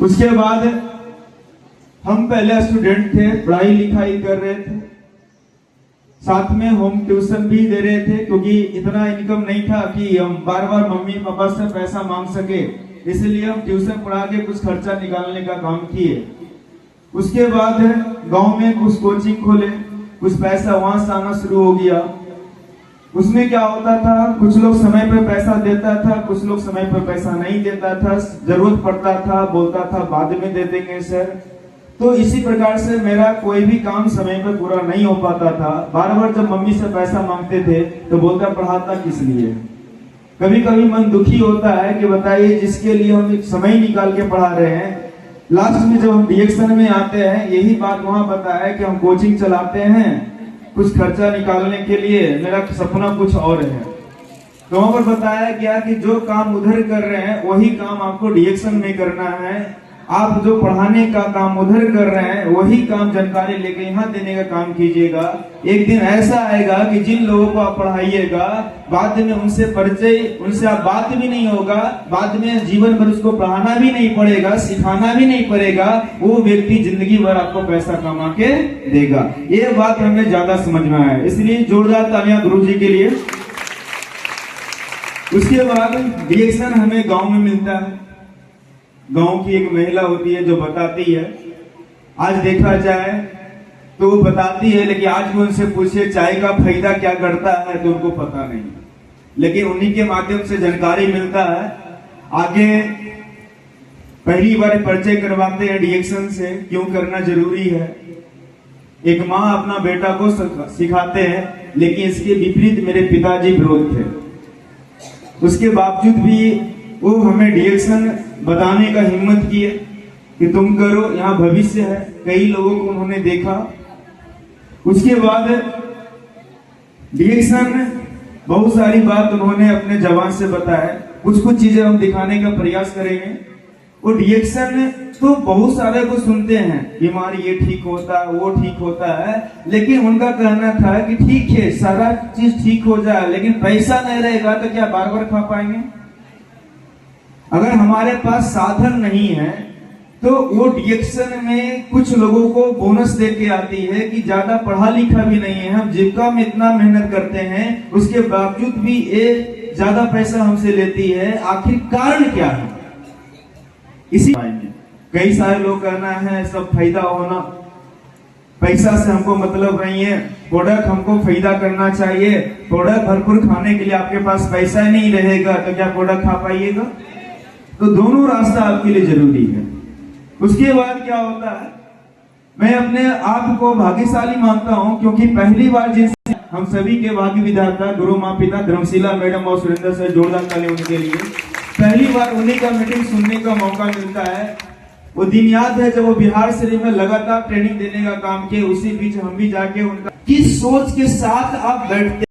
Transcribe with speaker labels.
Speaker 1: उसके बाद हम पहले स्टूडेंट थे, पढ़ाई लिखाई कर रहे थे, साथ में होम ट्यूशन भी दे रहे थे, क्योंकि इतना इनकम नहीं था कि हम बार बार मम्मी पापा से पैसा मांग सके, इसलिए हम ट्यूशन पढ़ा के कुछ खर्चा निकालने का काम किए। उसके बाद गांव में कुछ कोचिंग खोले, कुछ पैसा वहां से आना शुरू हो गया। उसमें क्या होता था, कुछ लोग समय पर पैसा देता था, कुछ लोग समय पर पैसा नहीं देता था, जरूरत पड़ता था बोलता था बाद में दे देंगे सर। तो इसी प्रकार से मेरा कोई भी काम समय पर पूरा नहीं हो पाता था। बार बार जब मम्मी से पैसा मांगते थे तो बोलता पढ़ाता किस लिए। कभी कभी मन दुखी होता है कि बताइए जिसके लिए हम समय निकाल के पढ़ा रहे हैं, लास्ट में जब हम रिएक्शन में आते हैं यही बात वहां बताया कि हम कोचिंग चलाते हैं कुछ खर्चा निकालने के लिए, मेरा सपना कुछ और है। तो वहां पर बताया गया कि जो काम उधर कर रहे हैं वही काम आपको रिएक्शन में करना है। आप जो पढ़ाने का काम उधर कर रहे हैं वही काम जानकारी लेके यहाँ देने का काम कीजिएगा। एक दिन ऐसा आएगा कि जिन लोगों को आप पढ़ाइएगा बाद में उनसे परिचय, उनसे आप बात भी नहीं होगा, बाद में जीवन भर उसको पढ़ाना भी नहीं पड़ेगा, सिखाना भी नहीं पड़ेगा, वो व्यक्ति जिंदगी भर आपको पैसा कमा के देगा। ये बात हमें ज्यादा समझ में आया, इसलिए जोरदार तालियां गुरु जी के लिए। उसके बाद रिएक्शन हमें गाँव में मिलता है। गांव की एक महिला होती है जो बताती है, आज देखा जाए तो वो बताती है, लेकिन आज भी उनसे पूछे चाय का फायदा क्या करता है तो उनको पता नहीं, लेकिन उन्हीं के माध्यम से जानकारी मिलता है। आगे पहली बार परिचय करवाते हैं रिएक्शन से, क्यों करना जरूरी है। एक माँ अपना बेटा को सिखाते हैं, लेकिन इसके विपरीत मेरे पिताजी विरोध थे, उसके बावजूद भी वो हमें रिएक्शन बताने का हिम्मत किए कि तुम करो, यहाँ भविष्य है। कई लोगों को उन्होंने देखा। उसके बाद रिएक्शन बहुत सारी बात उन्होंने अपने जबान से बताया, कुछ कुछ चीजें हम दिखाने का प्रयास करेंगे। वो रिएक्शन तो बहुत सारे को सुनते हैं, बीमारी ये ठीक होता है वो ठीक होता है, लेकिन उनका कहना था कि ठीक है सारा चीज ठीक हो जाए, लेकिन पैसा नहीं रहेगा तो क्या बार बार खा पाएंगे। अगर हमारे पास साधन नहीं है तो वो रिएक्शन में कुछ लोगों को बोनस दे के आती है कि ज्यादा पढ़ा लिखा भी नहीं है, हम जीविका में इतना मेहनत करते हैं, उसके बावजूद भी ये ज्यादा पैसा हमसे लेती है। आखिर कारण क्या है? इसी कई सारे लोग कहना है सब फायदा होना, पैसा से हमको मतलब नहीं है, प्रोडक्ट हमको फायदा करना चाहिए। प्रोडक्ट भरपूर खाने के लिए आपके पास पैसा नहीं रहेगा तो क्या प्रोडक्ट खा पाइएगा? तो दोनों रास्ता आपके लिए जरूरी है। उसके बाद क्या होता है, मैं अपने आप को भाग्यशाली मानता हूं, क्योंकि पहली बार जिनसे हम सभी के भाग्य विधाता गुरु माँ पिता धर्मशिला मैडम और सुरेंद्र सर, जोरदार ताली उनके लिए, पहली बार उन्हीं का मीटिंग सुनने का मौका मिलता है। वो दिन याद है जब वो बिहार शरीफ में लगातार ट्रेनिंग देने का काम किए, उसी बीच हम भी जाके उनका किस सोच के साथ आप बैठते